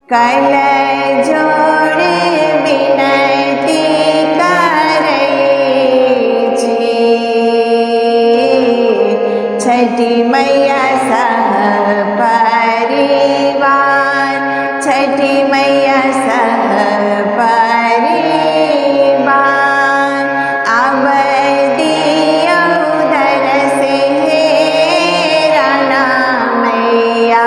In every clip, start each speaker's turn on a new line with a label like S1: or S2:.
S1: कल जोड़ विनती करे छी, छठी मैया सह परिवार, छठी मैया सह परिवार, अब दियो दरस हे राणा मैया,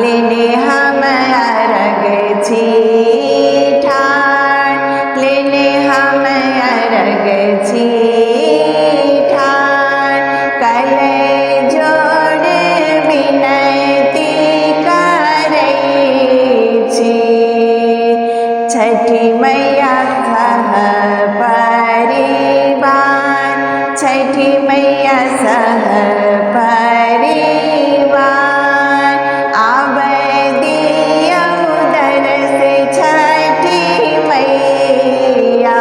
S1: लेने हम अर्घ छी ठाड़, लेने हम अर्घ छी ठाड़, कल जोड़ विनती करे छी, छठी मैया सह परिवार, छठी मैया सह परिवार, अब दियो दरस छठी मैया,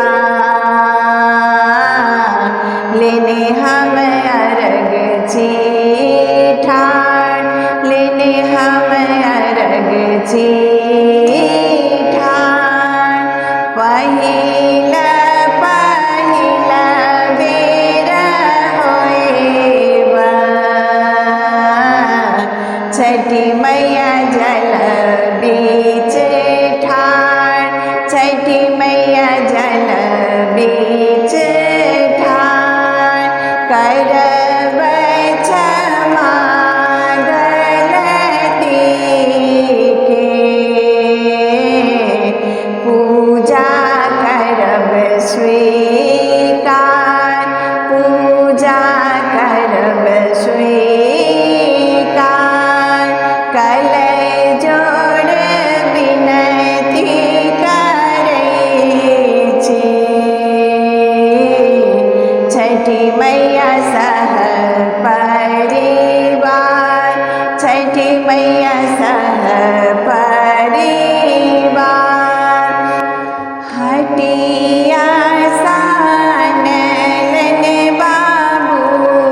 S1: लेने हम अर्घ छी ठाड़, लेने हम अर्घ छी ठाड़, पहिला पहिला बेर होएबा, छठी मैया जल बीच ठाड़, छठी मैया जल बीच ठाड़, करब क्षमा गलती के, पूजा करब स्वीकार, पूजा करब स्वीकार, कल जोड़ विनती करे छी, छठी मैया सह परिवार, छठी मैया सह परिवार, हटिया सानलन बाबूजी,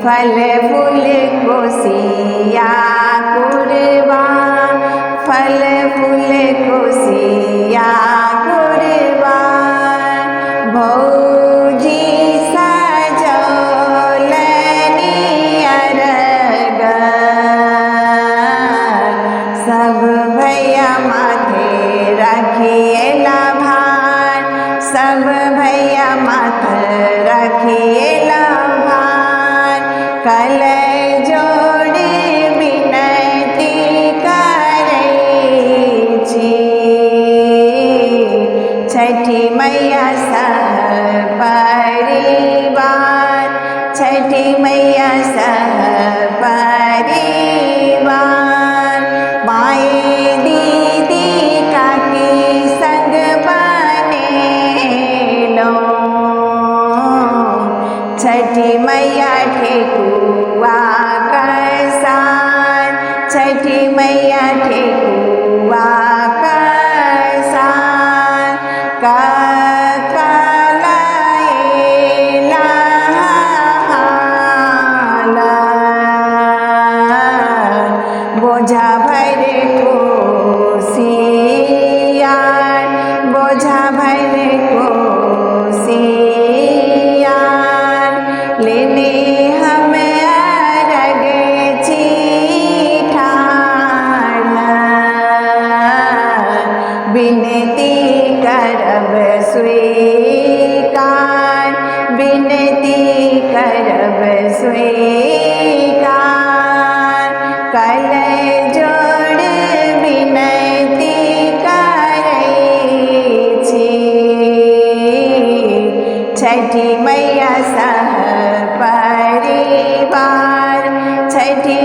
S1: फल फूल कोसिया कुरबा, फल फूल कोसिया कुरबा, भौजी सजौलनी अर्घ, सब भैया माथे रखिएला भार, सब भैया माथे रखिएला भार, कल जोड़ विनती करे छी, छठी मैया सह परिवार, छठी मैया सह परिवार, माए दीदी काकी संग बनेलो, छठी मैया ठेकुआ कसान, छठी मैया ठेकुआ कसान, कलाएला हाला, बोझा भर कोसियार, बोझा भर कोसियार, लेने हम अर्घ छी ठाड़, विनती करब स्वीकार, विनती करब स्वीकार, कल जोड़ विनती करे छी, छठी मैया सह परिवार, छठी